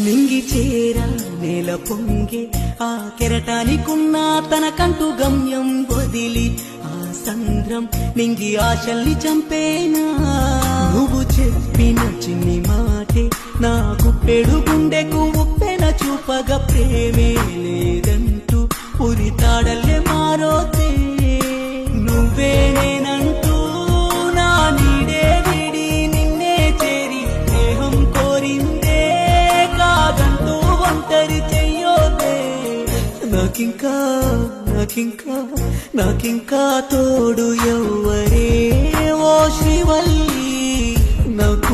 నింగి చేరా నేల పొంగే ఆ కెరటానికున్న తనకంటూ గమ్యం వదిలి ఆ సంద్రం నింగి ఆశల్ని చంపేనా. నువ్వు చెప్పిన చిన్ని మాటే నాకు పెడు గుండెకు ఉప్పెన చూపగా ప్రేమే లేదంటూ ఉరితాడల్లే మారోతే. నువ్వే నేనంటూ నా నీడే విడి నిన్నే చేరి స్నేహం కోరిందే కాదంటూ ఒంటరి చెయ్యోదే. నాకింకా నాకింకా నాకింకా తోడు ఎవ్వరే ఓ శ్రీవల్లి. నాకు